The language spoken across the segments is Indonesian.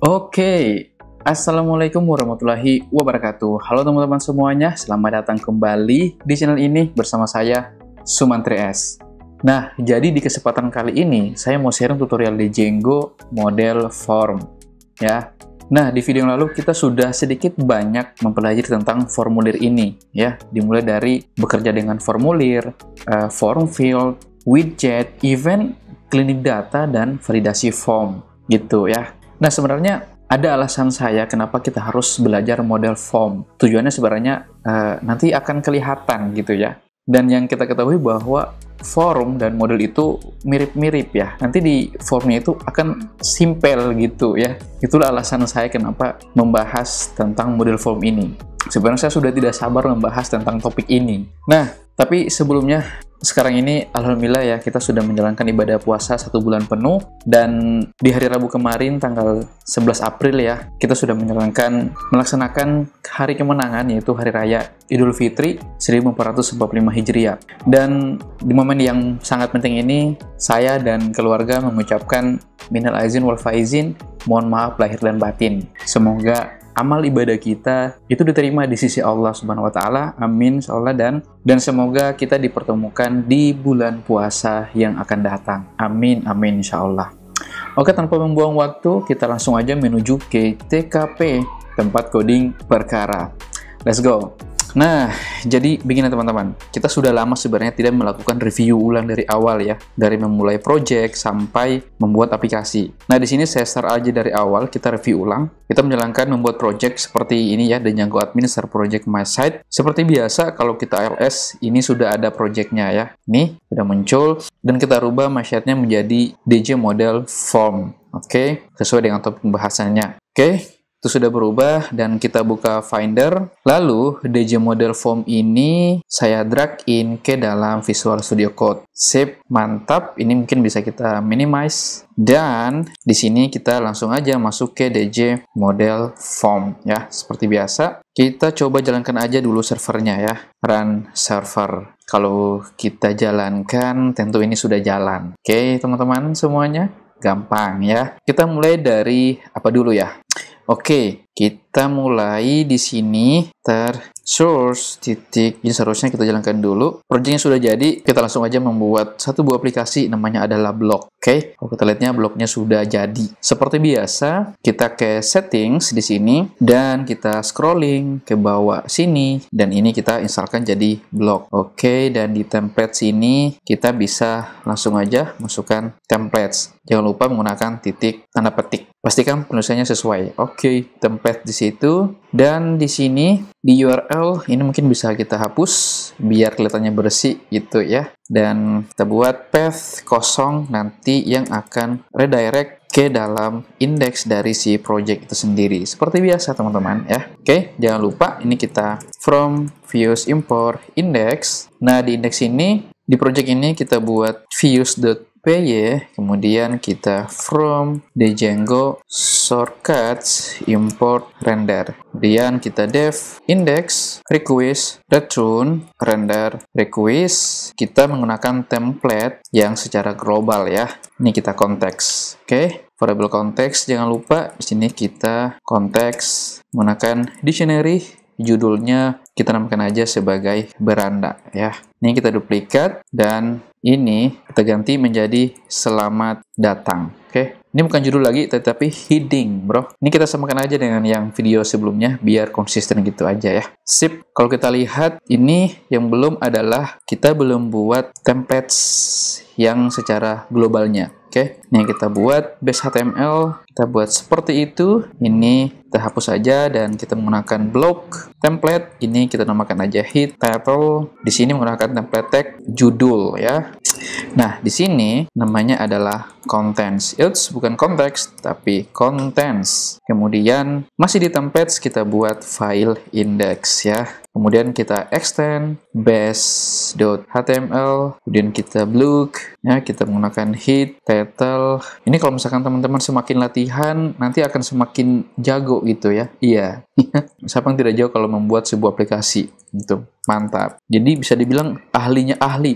Oke, Assalamualaikum warahmatullahi wabarakatuh. Halo teman-teman semuanya, selamat datang kembali di channel ini bersama saya, Sumantri S. Nah, jadi di kesempatan kali ini, saya mau sharing tutorial di Django model form. Ya. Nah, di video yang lalu kita sudah sedikit banyak mempelajari tentang formulir ini. Ya, dimulai dari bekerja dengan formulir, form field, widget, event, cleaning data, dan validasi form. Gitu ya. Nah, sebenarnya ada alasan saya kenapa kita harus belajar model form. Tujuannya sebenarnya nanti akan kelihatan gitu ya. Dan yang kita ketahui bahwa form dan model itu mirip-mirip ya. Nanti di formnya itu akan simple gitu ya. Itulah alasan saya kenapa membahas tentang model form ini. Sebenarnya saya sudah tidak sabar membahas tentang topik ini. Nah, tapi sebelumnya, sekarang ini Alhamdulillah ya, kita sudah menjalankan ibadah puasa 1 bulan penuh, dan di hari Rabu kemarin tanggal 11 April ya, kita sudah melaksanakan hari kemenangan, yaitu Hari Raya Idul Fitri 1445 Hijriah. Dan di momen yang sangat penting ini, saya dan keluarga mengucapkan minal aizin wal faizin, mohon maaf lahir dan batin. Semoga amal ibadah kita itu diterima di sisi Allah Subhanahu wa taala. Amin insyaallah, dan semoga kita dipertemukan di bulan puasa yang akan datang. Amin amin insyaallah. Oke, tanpa membuang waktu, kita langsung aja menuju ke TKP, tempat coding perkara. Let's go. Nah, jadi begini teman-teman, kita sudah lama sebenarnya tidak melakukan review ulang dari awal ya, dari memulai project sampai membuat aplikasi. Nah, di sini saya start aja dari awal, kita review ulang. Kita menjalankan membuat project seperti ini ya, dan Django Admin Start Project My Site. Seperti biasa, kalau kita ALS, ini sudah ada projectnya ya. Nih, sudah muncul, dan kita rubah masyarakatnya menjadi DJ Model Form. Oke, sesuai dengan topik pembahasannya. Oke. Itu sudah berubah, dan kita buka Finder. Lalu DJ Model Form ini saya drag in ke dalam Visual Studio Code. Sip, mantap. Ini mungkin bisa kita minimize, dan di sini kita langsung aja masuk ke DJ Model Form ya. Seperti biasa, kita coba jalankan aja dulu servernya ya. Run server. Kalau kita jalankan, tentu ini sudah jalan. Oke, teman-teman semuanya, gampang ya. Kita mulai dari apa dulu ya? Oke, kita mulai di sini source titik. Ini seharusnya kita jalankan dulu. Projectnya sudah jadi, kita langsung aja membuat satu buah aplikasi, namanya adalah blog. Oke, kalau kita lihatnya blognya sudah jadi. Seperti biasa, kita ke settings di sini, dan kita scrolling ke bawah sini, dan ini kita instalkan jadi blog. Oke, dan di template sini kita bisa langsung aja masukkan templates. Jangan lupa menggunakan titik tanda petik. Pastikan penulisannya sesuai. Oke, template di situ, dan di sini di URL ini mungkin bisa kita hapus biar kelihatannya bersih gitu ya. Dan kita buat path kosong nanti yang akan redirect ke dalam indeks dari si project itu sendiri. Seperti biasa teman-teman ya. Oke, jangan lupa ini kita from views import index. Nah, di indeks ini, di project ini kita buat views.py, kemudian kita from the Django shortcuts import render, kemudian kita dev index request return render request. Kita menggunakan template yang secara global ya. Ini kita konteks. Oke, variable konteks jangan lupa di sini kita konteks menggunakan dictionary. Judulnya kita namakan aja sebagai beranda ya. Ini kita duplikat, dan ini kita ganti menjadi selamat datang. Oke, ini bukan judul lagi tetapi heading bro. Ini kita samakan aja dengan yang video sebelumnya biar konsisten gitu aja ya. Sip. Kalau kita lihat, ini yang belum adalah kita belum buat templates yang secara globalnya. Oke, ini yang kita buat base HTML, kita buat seperti itu. Ini kita hapus aja, dan kita menggunakan block template. Ini kita namakan aja head title. Di sini menggunakan template tag judul ya. Nah, di sini namanya adalah contents. It's bukan konteks, tapi contents. Kemudian masih di templates kita buat file index ya. Kemudian kita extend base.html, kemudian kita block ya, kita menggunakan head title. Ini kalau misalkan teman-teman semakin latihan, nanti akan semakin jago gitu ya. Iya. Siapa yang tidak jago kalau membuat sebuah aplikasi gitu. Mantap. Jadi bisa dibilang ahlinya ahli.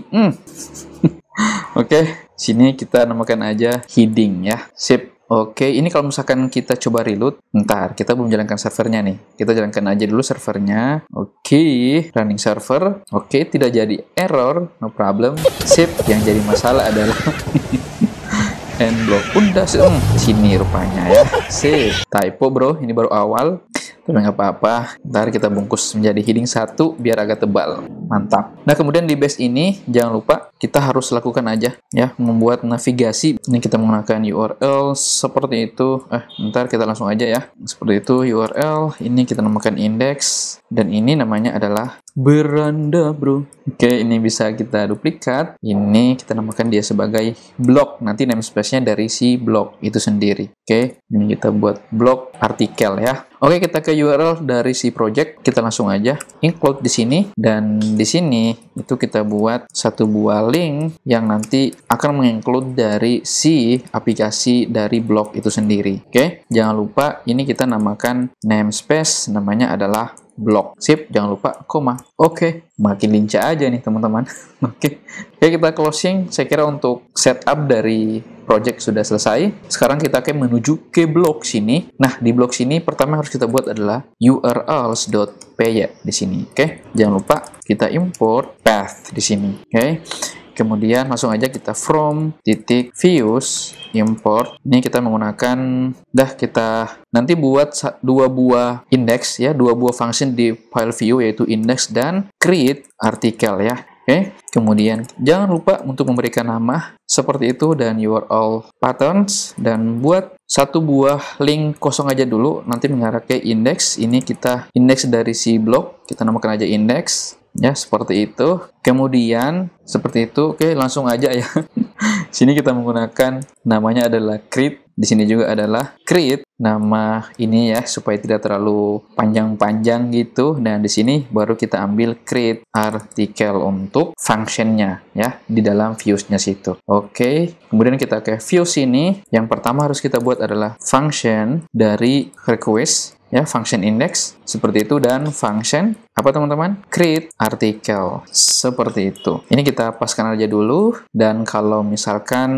Oke, sini kita namakan aja heading ya. Sip. Oke, ini kalau misalkan kita coba reload, ntar kita belum jalankan servernya nih. Kita jalankan aja dulu servernya. Oke, running server. Oke, tidak jadi error, no problem. Sip, yang jadi masalah adalah end block. Udah sini rupanya ya. Sip, typo bro, ini baru awal. Tapi nggak apa-apa, ntar kita bungkus menjadi heading 1 biar agak tebal. Mantap. Nah, kemudian di base ini, jangan lupa kita harus lakukan aja ya, membuat navigasi. Ini kita menggunakan URL seperti itu. Ntar kita langsung aja ya. Seperti itu URL, ini kita namakan index, dan ini namanya adalah beranda bro. Oke, ini bisa kita duplikat. Ini kita namakan dia sebagai blog. Nanti namespace-nya dari si blog itu sendiri. Oke, ini kita buat blog artikel ya. Oke, kita ke URL dari si project. Kita langsung aja include di sini, dan di sini itu kita buat satu buah link yang nanti akan menginclude dari si aplikasi dari blog itu sendiri. Oke, jangan lupa ini kita namakan namespace, namanya adalah blog. Sip, jangan lupa koma. Oke, makin lincah aja nih teman-teman. Oke, kita closing. Saya kira untuk setup dari project sudah selesai. Sekarang kita akan menuju ke blog sini. Nah, di blog sini pertama harus kita buat adalah urls.py di sini. Oke, jangan lupa kita import path di sini. Oke. Kemudian langsung aja kita from views import. Ini kita menggunakan kita nanti buat dua buah index ya, dua buah function di file view, yaitu index dan create artikel ya. Oke. Kemudian jangan lupa untuk memberikan nama seperti itu dan URL patterns, dan buat satu buah link kosong aja dulu, nanti mengarah ke index. Ini kita index dari si blog, kita namakan aja index. Ya, seperti itu. Kemudian seperti itu. Oke, langsung aja ya. Sini kita menggunakan namanya adalah create. Di sini juga adalah create. Nama ini ya supaya tidak terlalu panjang-panjang gitu. Dan di sini baru kita ambil create artikel untuk functionnya ya di dalam views-nya situ. Oke. Kemudian kita ke views ini. Yang pertama harus kita buat adalah function dari request. Ya, function index seperti itu, dan function apa teman-teman? Create artikel seperti itu. Ini kita paskan aja dulu, dan kalau misalkan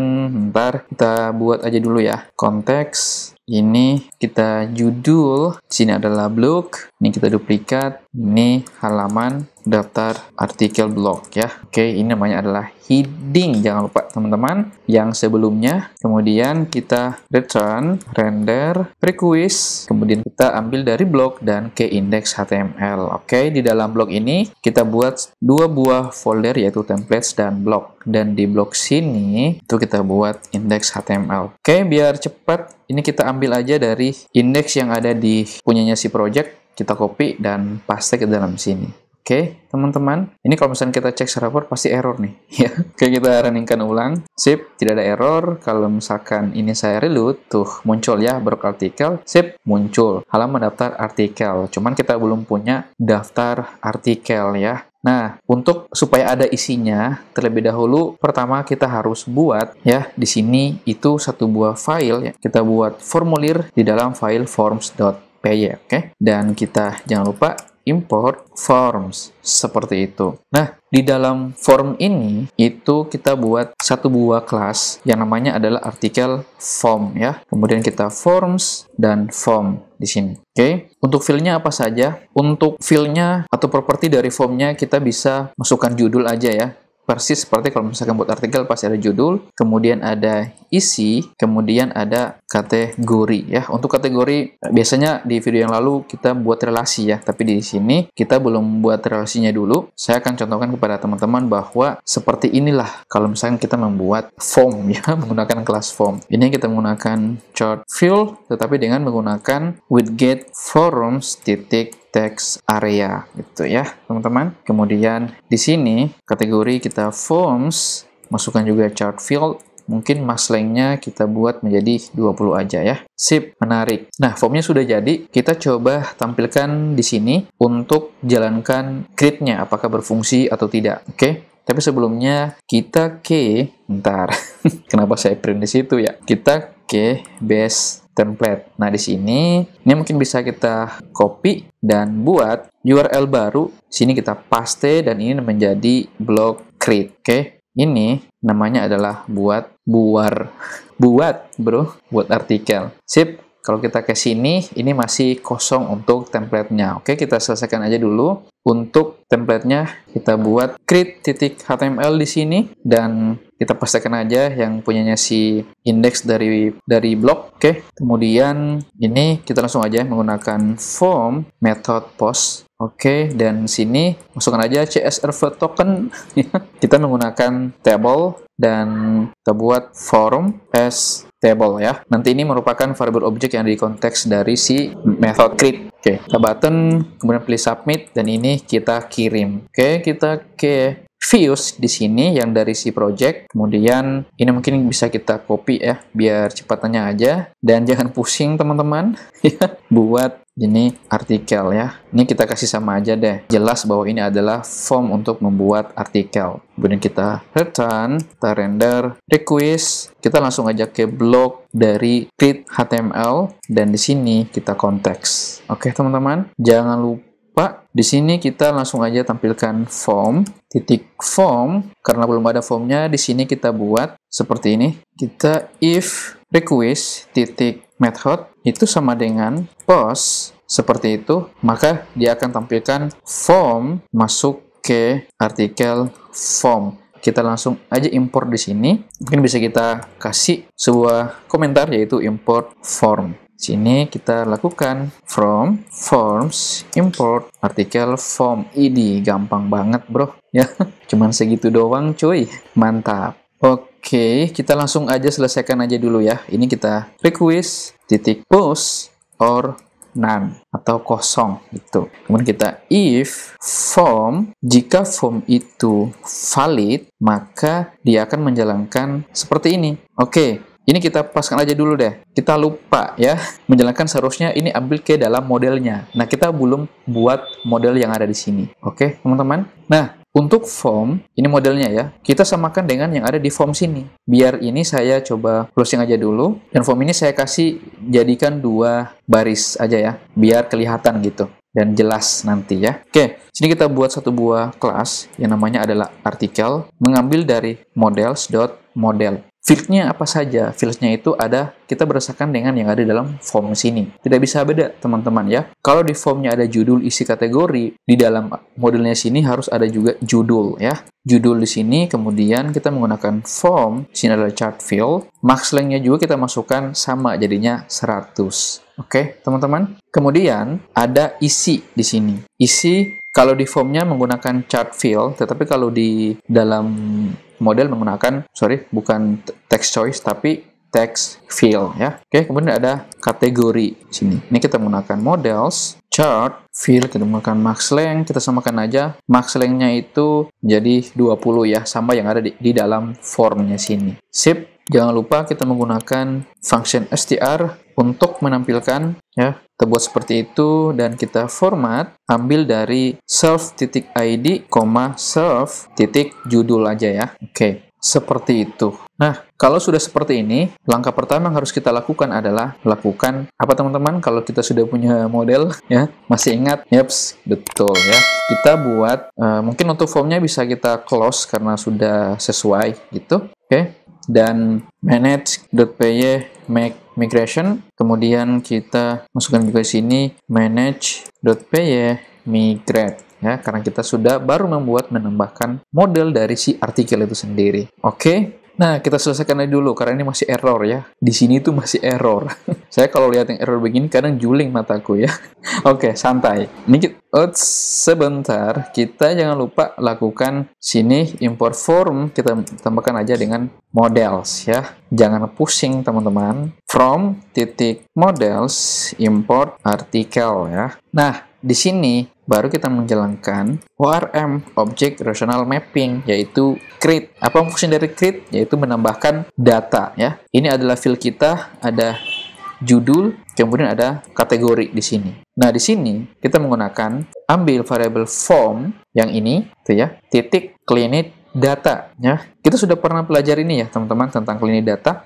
ntar kita buat aja dulu ya konteks. Ini kita judul, sini adalah blog, ini kita duplikat, ini halaman daftar artikel blog ya. Oke, ini namanya adalah heading, jangan lupa teman-teman yang sebelumnya. Kemudian kita return render request, kemudian kita ambil dari blog dan ke index HTML. Oke, di dalam blog ini kita buat dua buah folder, yaitu templates dan blog, dan di blog sini itu kita buat index HTML. Oke, biar cepat ini kita ambil aja dari index yang ada di punyanya si project, kita copy dan paste ke dalam sini. Oke, teman-teman. Ini kalau misalnya kita cek server pasti error nih. Ya. Oke, kita runningkan ulang. Sip, tidak ada error. Kalau misalkan ini saya reload, tuh muncul ya blog artikel. Sip, muncul halaman daftar artikel. Cuman kita belum punya daftar artikel ya. Nah, untuk supaya ada isinya, terlebih dahulu pertama kita harus buat ya di sini itu satu buah file ya. Kita buat formulir di dalam file forms.py, oke? Dan kita jangan lupa import forms seperti itu. Nah, di dalam form ini itu kita buat satu buah kelas yang namanya adalah artikel form ya. Kemudian kita forms dan form di sini. Oke, untuk field-nya apa saja? Untuk field-nya atau properti dari form-nya kita bisa masukkan judul aja ya. Persis seperti kalau misalkan buat artikel pasti ada judul, kemudian ada isi, kemudian ada kategori ya. Untuk kategori biasanya di video yang lalu kita buat relasi ya, tapi di sini kita belum buat relasinya dulu. Saya akan contohkan kepada teman-teman bahwa seperti inilah kalau misalkan kita membuat form ya, menggunakan kelas form. Ini kita menggunakan chart field tetapi dengan menggunakan widget forms text area gitu ya teman-teman. Kemudian di sini kategori kita forms, masukkan juga chart field, mungkin max length-nya kita buat menjadi 20 aja ya. Sip, menarik. Nah, formnya sudah jadi, kita coba tampilkan di sini untuk jalankan create-nya apakah berfungsi atau tidak. Oke. Tapi sebelumnya kita kenapa saya print di situ ya? Kita ke base template. Nah, di sini ini mungkin bisa kita copy dan buat URL baru. Sini kita paste dan ini menjadi blog create. Oke. ini namanya adalah buat artikel. Sip. Kalau kita ke sini, ini masih kosong untuk template-nya. Oke, kita selesaikan aja dulu. Untuk template-nya, kita buat create.html di sini, dan kita pastikan aja yang punyanya si index dari blog. Oke, kemudian ini kita langsung aja menggunakan form method post. Oke, dan sini masukkan aja CSRF token. Kita menggunakan table dan kita buat form as table ya. Nanti ini merupakan variable objek yang ada di konteks dari si method create. Oke, kita button, kemudian pilih submit, dan ini kita kirim. Oke, kita ke views di sini yang dari si project. Kemudian ini mungkin bisa kita copy ya, biar cepatannya aja. Dan jangan pusing teman-teman ya, buat ini artikel ya. Ini kita kasih sama aja deh. Jelas bahwa ini adalah form untuk membuat artikel. Kemudian kita return, kita render, request. Kita langsung aja ke blog dari create.html, dan di sini kita konteks. Oke teman-teman, jangan lupa di sini kita langsung aja tampilkan form, karena belum ada formnya. Di sini kita buat seperti ini. Kita if request method itu sama dengan post seperti itu, maka dia akan tampilkan form masuk ke artikel form. Kita langsung aja import di sini. Mungkin bisa kita kasih sebuah komentar, yaitu import form. Sini kita lakukan from forms import artikel form id. Gampang banget bro ya, cuman segitu doang cuy, mantap. Oke, kita langsung aja selesaikan aja dulu ya. Ini kita request post or none atau kosong gitu. Kemudian kita if form, jika form itu valid, maka dia akan menjalankan seperti ini. Oke, ini kita paskan aja dulu deh. Kita lupa ya, menjalankan seharusnya ini ambil ke dalam modelnya. Nah, kita belum buat model yang ada di sini. Oke, teman-teman. Nah, untuk form, ini modelnya ya, kita samakan dengan yang ada di form sini. Biar ini saya coba closing aja dulu, dan form ini saya kasih jadikan 2 baris aja ya, biar kelihatan gitu, dan jelas nanti ya. Oke, sini kita buat satu buah kelas, yang namanya adalah artikel, mengambil dari models.model. Field-nya apa saja? Field-nya itu ada, kita berdasarkan dengan yang ada dalam form sini. Tidak bisa beda, teman-teman ya. Kalau di formnya ada judul, isi kategori, di dalam modelnya sini harus ada juga judul ya. Judul di sini, kemudian kita menggunakan form, sini adalah chart field. Max length-nya juga kita masukkan sama, jadinya 100. Oke, teman-teman. Kemudian ada isi di sini. Isi kalau di formnya menggunakan chart field, tetapi kalau di dalam model menggunakan, bukan text choice, tapi text field ya. Oke, kemudian ada kategori sini. Ini kita menggunakan models, chart, field, kita menggunakan max length, kita samakan aja. Max length-nya itu jadi 20 ya, sama yang ada di dalam formnya sini. Sip. Jangan lupa kita menggunakan function str untuk menampilkan ya. Kita buat seperti itu, dan kita format, ambil dari self.id, self.judul aja ya. Oke, seperti itu. Nah, kalau sudah seperti ini, langkah pertama yang harus kita lakukan adalah lakukan apa teman-teman? Kalau kita sudah punya model ya, masih ingat? Yaps, betul ya. Kita buat mungkin untuk formnya bisa kita close karena sudah sesuai gitu. Oke. Dan manage.py make migration, kemudian kita masukkan juga sini manage.py migrate ya, karena kita sudah baru menambahkan model dari si artikel itu sendiri. Oke. Nah, kita selesaikan aja dulu karena ini masih error ya. Di sini tuh masih error. Saya kalau lihat yang error begini kadang juling mataku ya. Oke, santai. Ini sebentar, kita jangan lupa lakukan sini import form, kita tambahkan aja dengan models ya. Jangan pusing teman-teman. From models import artikel ya. Nah, di sini baru kita menjalankan ORM, Object Relational Mapping, yaitu create. Apa fungsi dari create? Yaitu menambahkan data ya. Ini adalah field kita, ada judul, kemudian ada kategori di sini. Nah, di sini kita menggunakan ambil variable form yang ini tuh ya, cleanit data ya. Kita sudah pernah pelajari ini ya, teman-teman, tentang cleanit data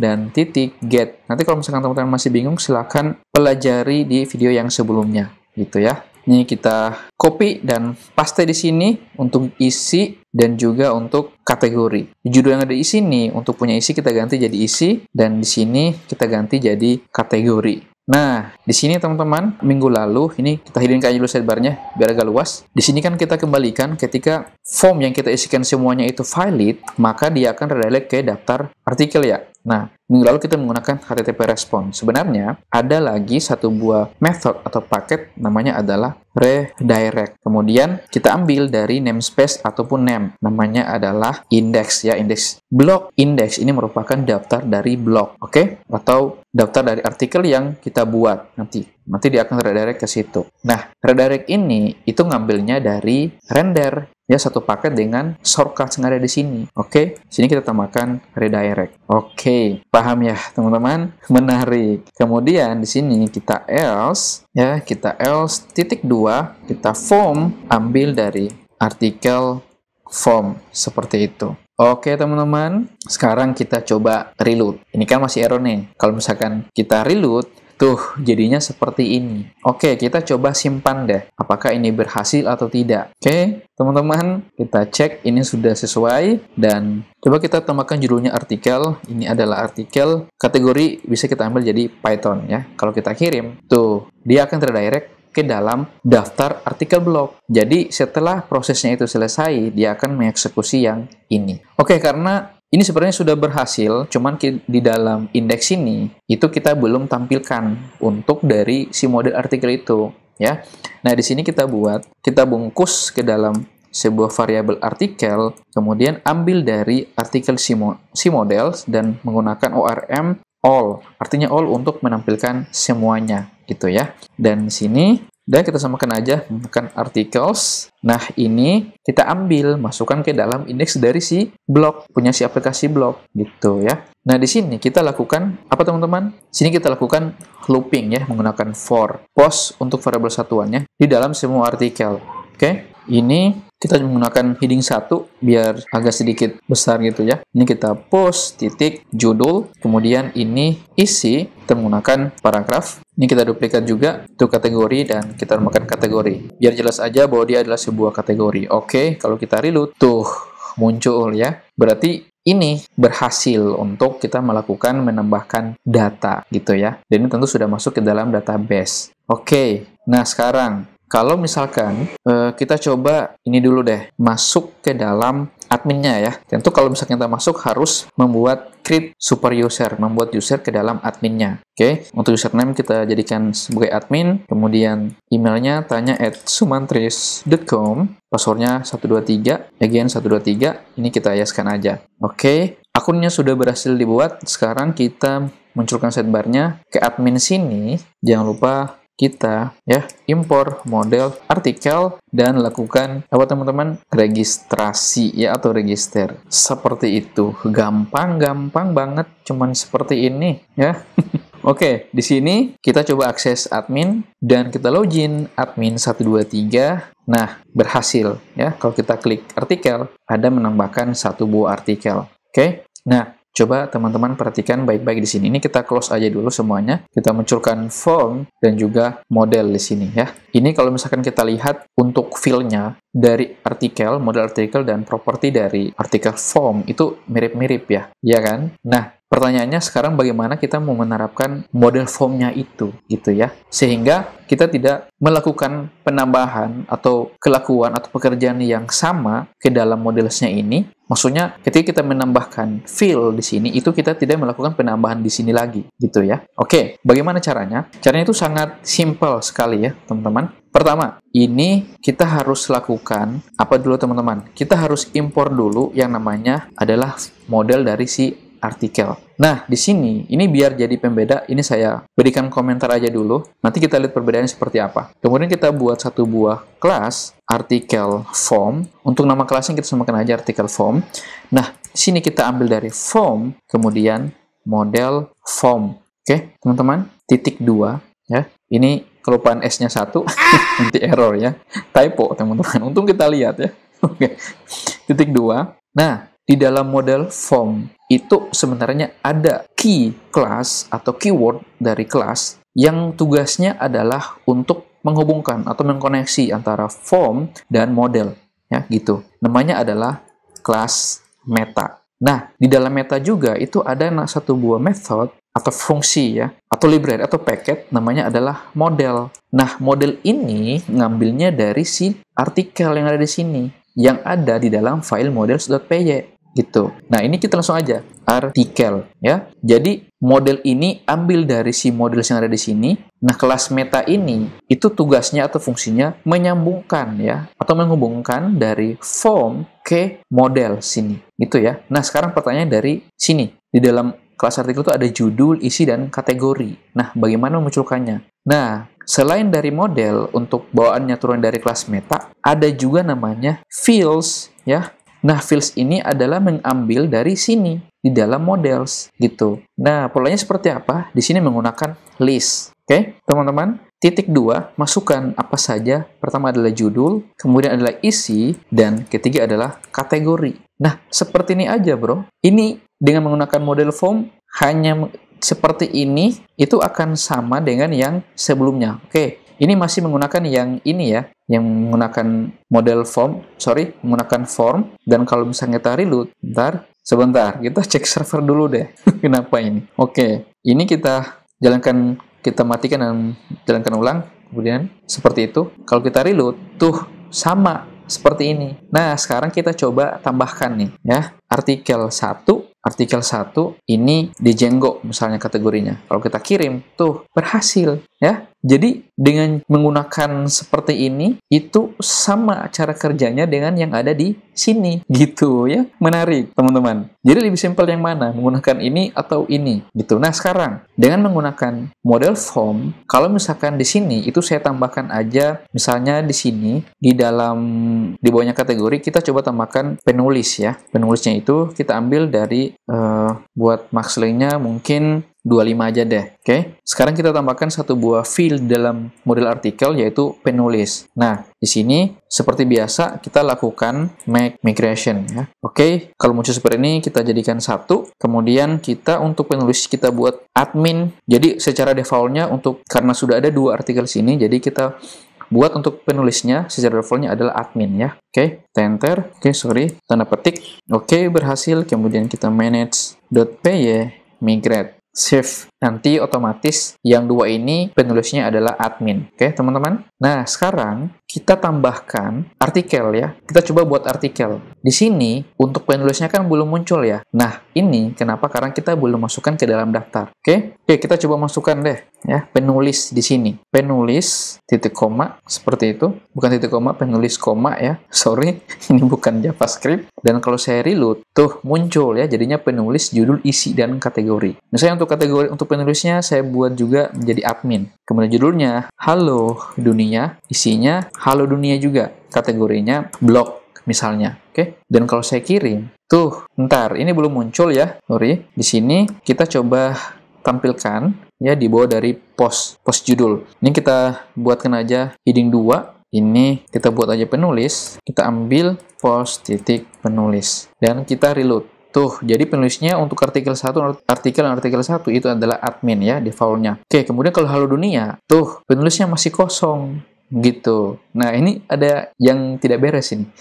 dan get. Nanti kalau misalkan teman-teman masih bingung, silakan pelajari di video yang sebelumnya gitu ya. Ini kita copy dan paste di sini untuk isi dan juga untuk kategori. Judul yang ada di sini untuk punya isi kita ganti jadi isi, dan di sini kita ganti jadi kategori. Nah, di sini teman-teman, minggu lalu, ini kita hidupkan aja dulu sidebarnya, biar agak luas. Di sini kan kita kembalikan ketika form yang kita isikan semuanya itu valid, maka dia akan redirect ke daftar artikel ya. Nah, minggu lalu kita menggunakan HTTP response. Sebenarnya, ada lagi satu buah method atau paket, namanya adalah redirect. Kemudian, kita ambil dari namespace ataupun name. Namanya adalah index ya, index. Blog index ini merupakan daftar dari blog, oke? Atau daftar dari artikel yang kita buat nanti dia akan redirect ke situ. Nah, redirect ini itu ngambilnya dari render ya, satu paket dengan shortcut yang ada di sini. Oke, sini kita tambahkan redirect. Oke, paham ya teman-teman? Menarik. Kemudian di sini kita else ya, kita else titik 2, kita form ambil dari artikel form seperti itu. Oke teman-teman, sekarang kita coba reload. Ini kan masih error nih. Kalau misalkan kita reload, tuh jadinya seperti ini. Oke, kita coba simpan deh. Apakah ini berhasil atau tidak? Oke, teman-teman, kita cek ini sudah sesuai. Dan coba kita tambahkan judulnya artikel. Ini adalah artikel. Kategori bisa kita ambil jadi Python ya. Kalau kita kirim, tuh dia akan terdirect ke dalam daftar artikel blog. Jadi setelah prosesnya itu selesai, dia akan mengeksekusi yang ini. Oke, karena ini sebenarnya sudah berhasil, cuman di dalam indeks ini, itu kita belum tampilkan untuk dari si model artikel itu. Ya. Nah, di sini kita bungkus ke dalam sebuah variabel artikel, kemudian ambil dari artikel si model dan menggunakan ORM all. Artinya all untuk menampilkan semuanya. Gitu ya. Dan di sini dan kita samakan aja menggunakan articles. Nah, ini kita ambil, masukkan ke dalam indeks dari si blog, punya si aplikasi blog gitu ya. Nah, di sini kita lakukan apa teman-teman? Sini kita lakukan looping ya, menggunakan for post untuk variabel satuannya di dalam semua artikel. Oke. Ini kita menggunakan heading 1 biar agak sedikit besar gitu ya. Ini kita post titik judul, kemudian ini isi, kita menggunakan paragraf. Ini kita duplikat juga untuk kategori dan kita tambahkan kategori. Biar jelas aja bahwa dia adalah sebuah kategori. Oke, kalau kita reload, tuh muncul ya. Berarti ini berhasil untuk kita melakukan menambahkan data gitu ya. Dan ini tentu sudah masuk ke dalam database. Oke, nah sekarang kalau misalkan kita coba ini dulu deh, masuk ke dalam adminnya ya. Tentu kalau misalkan kita masuk harus membuat create super user, membuat user ke dalam adminnya. Oke, untuk username kita jadikan sebagai admin, kemudian emailnya tanya @sumantris.com, passwordnya 123, again 123, ini kita yeskan aja. Oke, akunnya sudah berhasil dibuat, sekarang kita munculkan sidebarnya ke admin sini, jangan lupa kita ya impor model artikel dan lakukan apa teman-teman, registrasi ya atau register seperti itu. Gampang banget, cuman seperti ini ya. Oke, di sini kita coba akses admin dan kita login admin 123. Nah, berhasil ya. Kalau kita klik artikel, ada menambahkan satu buah artikel. Oke. Nah, coba teman-teman perhatikan baik-baik di sini. Ini kita close aja dulu semuanya. Kita munculkan form dan juga model di sini ya. Ini kalau misalkan kita lihat untuk field-nya dari artikel, model artikel dan properti dari artikel form itu mirip-mirip ya. Iya kan? Nah, pertanyaannya sekarang bagaimana kita mau menerapkan model formnya itu gitu ya. Sehingga kita tidak melakukan penambahan atau kelakuan atau pekerjaan yang sama ke dalam modelsnya ini. Maksudnya ketika kita menambahkan field di sini itu kita tidak melakukan penambahan di sini lagi gitu ya. Oke, bagaimana caranya? Caranya itu sangat simple sekali ya, teman-teman. Pertama, ini kita harus lakukan apa dulu teman-teman? Kita harus impor dulu yang namanya adalah model dari si artikel. Nah, di sini, ini biar jadi pembeda, ini saya berikan komentar aja dulu. Nanti kita lihat perbedaannya seperti apa. Kemudian kita buat satu buah kelas, artikel form. Untuk nama kelasnya kita samakan aja artikel form. Nah, di sini kita ambil dari form, kemudian model form. Oke, teman-teman, titik 2. Ya. Ini kelupaan S-nya 1, nanti error ya. Typo, teman-teman. Untung kita lihat ya. Oke, titik 2. Nah, di dalam model form itu sebenarnya ada key class atau keyword dari kelas yang tugasnya adalah untuk menghubungkan atau mengkoneksi antara form dan model ya gitu. Namanya adalah kelas meta. Nah, di dalam meta juga itu ada satu buah method atau fungsi ya, atau library atau packet namanya adalah model. Nah, model ini ngambilnya dari si artikel yang ada di sini, yang ada di dalam file models.py gitu. Nah, ini kita langsung aja artikel ya. Jadi model ini ambil dari si model yang ada di sini. Nah, kelas meta ini itu tugasnya atau fungsinya menyambungkan ya atau menghubungkan dari form ke model sini gitu ya. Nah, sekarang pertanyaan dari sini. Di dalam kelas artikel itu ada judul, isi, dan kategori. Nah, bagaimana memunculkannya? Nah, selain dari model untuk bawaannya turun dari kelas meta, ada juga namanya fields ya. Nah, fields ini adalah mengambil dari sini di dalam models gitu. Nah, polanya seperti apa? Di sini menggunakan list. Oke, teman-teman. Titik 2, masukkan apa saja. Pertama adalah judul, kemudian adalah isi, dan ketiga adalah kategori. Nah, seperti ini aja, bro. Ini dengan menggunakan model form hanya seperti ini, itu akan sama dengan yang sebelumnya. Oke, ini masih menggunakan yang ini ya, yang menggunakan model form, menggunakan form. Dan kalau misalnya kita reload, sebentar, kita cek server dulu deh. Kenapa ini? Oke, ini kita jalankan, kita matikan dan jalankan ulang. Kemudian seperti itu. Kalau kita reload, tuh sama seperti ini. Nah, sekarang kita coba tambahkan nih ya, artikel 1 ini di Django misalnya kategorinya. Kalau kita kirim, tuh berhasil ya. Jadi dengan menggunakan seperti ini, itu sama cara kerjanya dengan yang ada di sini gitu ya. Menarik teman-teman. Jadi lebih simpel yang mana? Menggunakan ini atau ini gitu. Nah, sekarang dengan menggunakan model form, kalau misalkan di sini itu saya tambahkan aja misalnya di sini di bawahnya kategori kita coba tambahkan penulis ya. Penulisnya itu kita ambil dari buat max length-nya mungkin 25 aja deh. Oke. Sekarang kita tambahkan satu buah field dalam model artikel yaitu penulis. Nah, di sini seperti biasa kita lakukan make migration ya. Oke, kalau muncul seperti ini kita jadikan 1. Kemudian kita untuk penulis kita buat admin. Jadi secara default-nya karena sudah ada 2 artikel sini, jadi kita buat untuk penulisnya secara default-nya adalah admin ya. Oke, enter. Oke, tanda petik. Oke, berhasil. Kemudian kita manage.py migrate. Save. Nanti otomatis yang 2 ini penulisnya adalah admin. Oke, teman-teman. Nah, sekarang kita tambahkan artikel ya. Kita coba buat artikel. Di sini untuk penulisnya kan belum muncul ya. Nah, ini kenapa? Karena kita belum masukkan ke dalam daftar. Oke, kita coba masukkan deh ya, penulis di sini. Penulis titik koma seperti itu. Bukan titik koma, penulis koma ya. Sorry, ini bukan JavaScript. Dan kalau saya reload, tuh muncul ya, jadinya penulis, judul, isi, dan kategori. Misalnya untuk kategori, untuk penulisnya saya buat juga menjadi admin. Kemudian judulnya Halo Dunia, isinya Halo Dunia juga. Kategorinya blog misalnya. Oke. Dan kalau saya kirim, tuh, ntar ini belum muncul ya. Sorry. Di sini kita coba tampilkan ya di bawah dari post judul. Ini kita buatkan aja heading 2. Ini kita buat aja penulis, kita ambil post titik penulis dan kita reload. Tuh, jadi penulisnya untuk artikel 1 itu adalah admin ya, default-nya. Oke, kemudian kalau Halo Dunia, tuh penulisnya masih kosong gitu. Nah, ini ada yang tidak beres ini.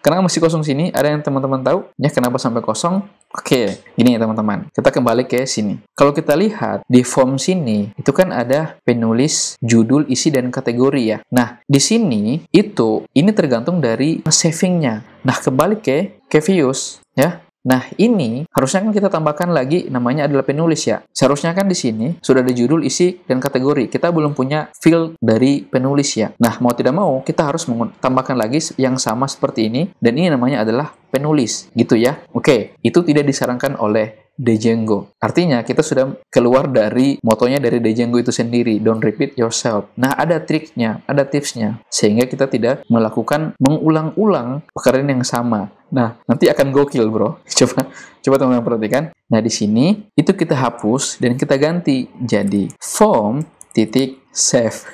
Kenapa masih kosong sini? Ada yang teman-teman tahu? Ya, kenapa sampai kosong? Oke, gini ya teman-teman. Kita kembali ke sini. Kalau kita lihat di form sini, itu kan ada penulis, judul, isi, dan kategori ya. Nah, di sini ini tergantung dari saving-nya. Nah, kembali ke views ya. Nah, ini harusnya kan kita tambahkan lagi namanya adalah penulis ya. Seharusnya kan di sini sudah ada judul, isi, dan kategori. Kita belum punya field dari penulis ya. Nah, mau tidak mau kita harus tambahkan lagi yang sama seperti ini dan ini namanya adalah penulis gitu ya. Oke, itu tidak disarankan oleh Django. Artinya kita sudah keluar dari motonya dari Django itu sendiri, don't repeat yourself. Nah, ada triknya, ada tipsnya sehingga kita tidak melakukan mengulang-ulang pekerjaan yang sama. Nah, nanti akan gokil, bro. Coba teman-teman perhatikan. Nah, di sini itu kita hapus dan kita ganti jadi form titik save.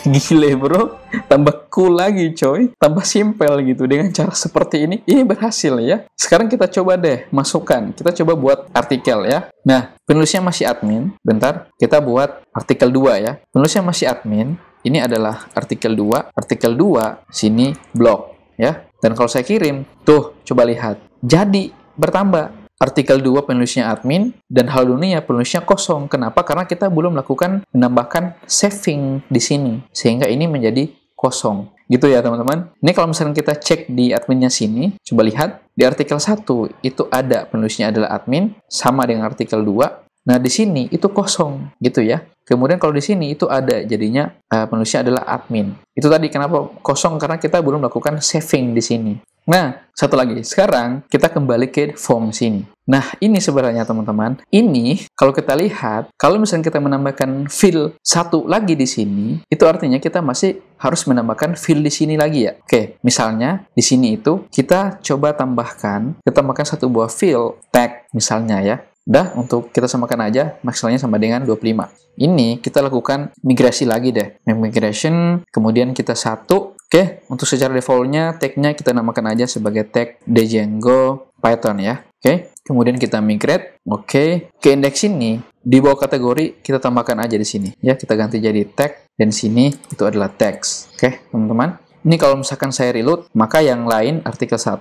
Gile, bro. Tambah cool lagi, coy. Tambah simpel gitu. Dengan cara seperti ini, ini berhasil ya. Sekarang kita coba deh masukkan. Kita coba buat artikel ya. Nah, penulisnya masih admin. Bentar, kita buat artikel 2 ya. Penulisnya masih admin. Ini adalah artikel 2. Artikel 2, sini blog. ya. Dan kalau saya kirim, tuh coba lihat. Jadi bertambah. Artikel 2 penulisnya admin, dan hal dunia penulisnya kosong. Kenapa? Karena kita belum melakukan menambahkan saving di sini. Sehingga ini menjadi kosong. Gitu ya teman-teman. Ini kalau misalnya kita cek di adminnya sini, coba lihat. Di artikel 1 itu ada penulisnya adalah admin, sama dengan artikel 2. Nah, di sini itu kosong. Gitu ya. Kemudian kalau di sini itu ada, jadinya penulisnya adalah admin. Itu tadi kenapa kosong, karena kita belum melakukan saving di sini. Nah, satu lagi. Sekarang kita kembali ke form sini. Nah, ini sebenarnya teman-teman. Ini kalau kita lihat, kalau misalnya kita menambahkan field satu lagi di sini, itu artinya kita masih harus menambahkan field di sini lagi ya. Oke, misalnya di sini itu kita coba tambahkan satu buah field tag misalnya ya. Udah, untuk kita samakan aja, maksimalnya sama dengan 25. Ini kita lakukan migrasi lagi deh. Migration, kemudian kita satu. Oke, untuk secara defaultnya, tag-nya kita namakan aja sebagai tag Django Python ya. Oke, kemudian kita migrate. Oke, ke indeks ini, di bawah kategori, kita tambahkan aja di sini. Ya, kita ganti jadi tag, dan sini itu adalah text. Oke, teman-teman. Ini kalau misalkan saya reload, maka yang lain artikel 1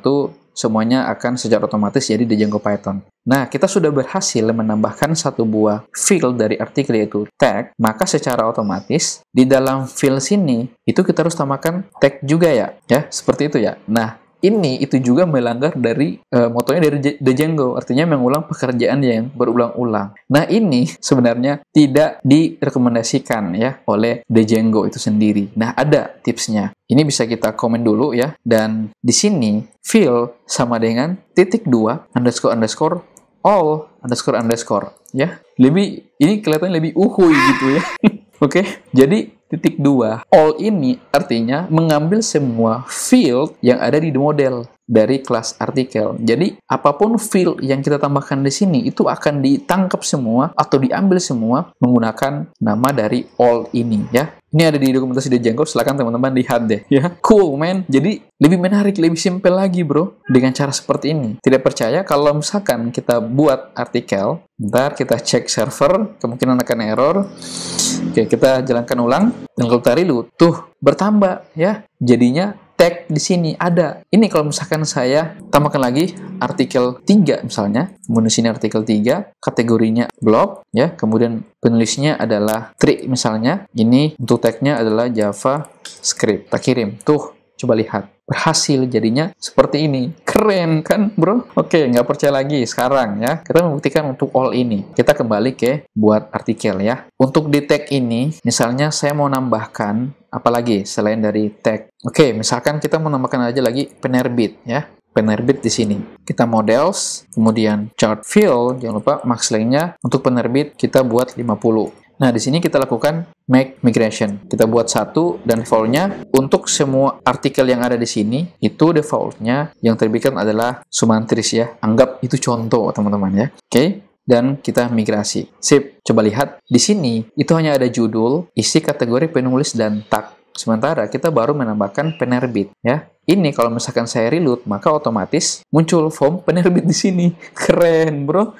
semuanya akan secara otomatis jadi Django Python. Nah, kita sudah berhasil menambahkan satu buah field dari artikel yaitu tag, maka secara otomatis di dalam field sini itu kita harus tambahkan tag juga ya. Ya, seperti itu ya. Nah, ini itu juga melanggar dari motonya dari Django, artinya mengulang pekerjaan yang berulang-ulang. Nah, ini sebenarnya tidak direkomendasikan ya oleh Django itu sendiri. Nah, ada tipsnya. Ini bisa kita komen dulu ya. Dan di sini field sama dengan _, underscore all underscore ya. Ini kelihatannya lebih uhuy gitu ya. Oke, jadi _, all ini artinya mengambil semua field yang ada di model dari kelas artikel. Jadi, apapun field yang kita tambahkan di sini, itu akan ditangkap semua atau diambil semua menggunakan nama dari all ini ya. Ini ada di dokumentasi Django, silakan teman-teman lihat deh ya. Cool, man. Jadi, lebih menarik, lebih simpel lagi, bro, dengan cara seperti ini. Tidak percaya kalau misalkan kita buat artikel, bentar kita cek server, kemungkinan akan error. Oke, kita jalankan ulang, dan kalau kita reload, tuh bertambah ya. Jadinya tag di sini ada. Ini kalau misalkan saya tambahkan lagi artikel 3 misalnya, kemudian sini artikel 3, kategorinya blog ya, kemudian penulisnya adalah tree misalnya. Ini untuk tagnya adalah JavaScript. Kita kirim. Tuh, coba lihat. Berhasil jadinya seperti ini. Keren kan, bro? Oke, nggak percaya lagi. Sekarang ya, kita membuktikan untuk all ini. Kita kembali ke buat artikel ya. Untuk di tag ini, misalnya saya mau nambahkan apalagi selain dari tag. Oke, misalkan kita mau nambahkan aja lagi penerbit ya. Penerbit di sini. Kita models, kemudian chart field, jangan lupa max length-nya untuk penerbit kita buat 50. Nah, di sini kita lakukan make migration. Kita buat satu, dan default-nya untuk semua artikel yang ada di sini, itu default-nya yang terbitkan adalah Sumantris ya. Anggap itu contoh, teman-teman ya. Oke, dan kita migrasi. Sip, coba lihat. Di sini, itu hanya ada judul, isi kategori penulis, dan tag. Sementara kita baru menambahkan penerbit ya. Ini kalau misalkan saya reload, maka otomatis muncul form penerbit di sini. Keren, bro.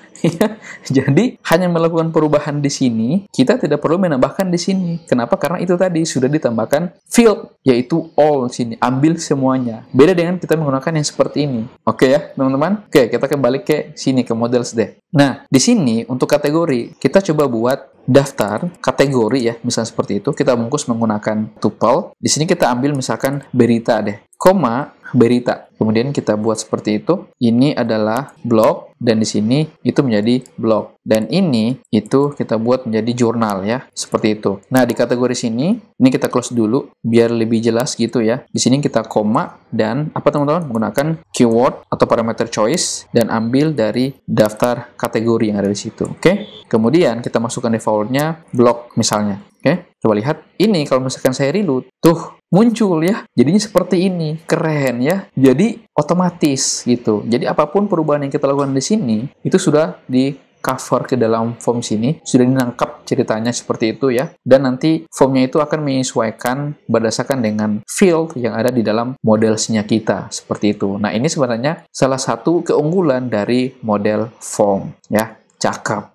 Jadi, hanya melakukan perubahan di sini, kita tidak perlu menambahkan di sini. Kenapa? Karena itu tadi sudah ditambahkan field, yaitu all sini. Ambil semuanya. Beda dengan kita menggunakan yang seperti ini. Oke ya, teman-teman? Oke, kita kembali ke sini, ke models deh. Nah, di sini untuk kategori, kita coba buat daftar kategori ya, misalnya seperti itu. Kita bungkus menggunakan tuple. Di sini kita ambil misalkan berita deh. Koma berita. Kemudian kita buat seperti itu. Ini adalah blog, dan di sini itu menjadi blog. Dan ini itu kita buat menjadi jurnal ya, seperti itu. Nah, di kategori sini ini kita close dulu biar lebih jelas gitu ya. Di sini kita koma dan apa teman-teman, menggunakan keyword atau parameter choice dan ambil dari daftar kategori yang ada di situ. Oke. Kemudian kita masukkan default-nya blog misalnya. Oke. Coba lihat. Ini kalau misalkan saya reload, tuh muncul ya. Jadinya seperti ini. Keren ya. Jadi otomatis gitu. Jadi apapun perubahan yang kita lakukan di sini itu sudah di cover ke dalam form sini, sudah dinangkap ceritanya seperti itu ya. Dan nanti formnya itu akan menyesuaikan berdasarkan dengan field yang ada di dalam modelsnya kita, seperti itu. Nah, ini sebenarnya salah satu keunggulan dari model form ya. Cakep.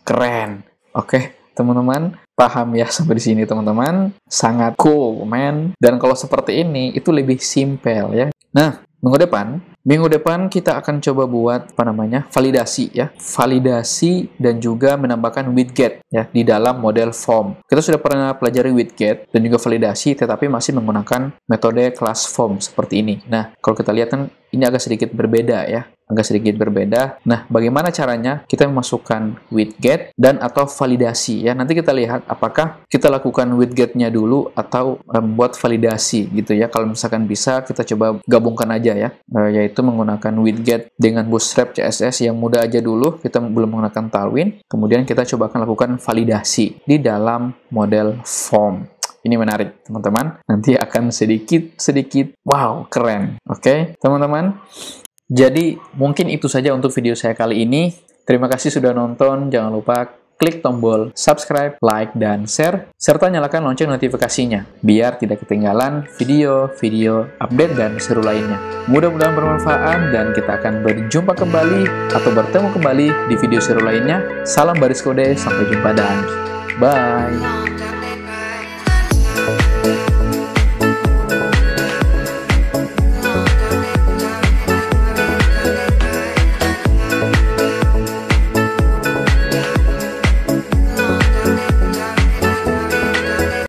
Keren. Oke. teman-teman? Paham ya sampai di sini, teman-teman? Sangat cool, man. Dan kalau seperti ini, itu lebih simpel ya. Nah, minggu depan kita akan coba buat validasi ya. Validasi dan juga menambahkan widget ya di dalam model form. Kita sudah pernah pelajari widget dan juga validasi, tetapi masih menggunakan metode class form seperti ini. Nah, kalau kita lihat kan ini agak sedikit berbeda ya. Nah, bagaimana caranya kita memasukkan widget dan atau validasi ya. Nanti kita lihat apakah kita lakukan widgetnya dulu atau membuat validasi gitu ya. Kalau misalkan bisa, kita coba gabungkan aja ya, yaitu menggunakan widget dengan Bootstrap CSS yang mudah aja dulu. Kita belum menggunakan Tailwind. Kemudian kita coba akan lakukan validasi di dalam model form. Ini menarik, teman-teman. Nanti akan sedikit wow, keren. Oke, teman-teman. Jadi, mungkin itu saja untuk video saya kali ini. Terima kasih sudah nonton. Jangan lupa klik tombol subscribe, like, dan share, serta nyalakan lonceng notifikasinya, biar tidak ketinggalan video-video update dan seru lainnya. Mudah-mudahan bermanfaat, dan kita akan berjumpa kembali atau bertemu kembali di video seru lainnya. Salam baris kode, sampai jumpa dan bye!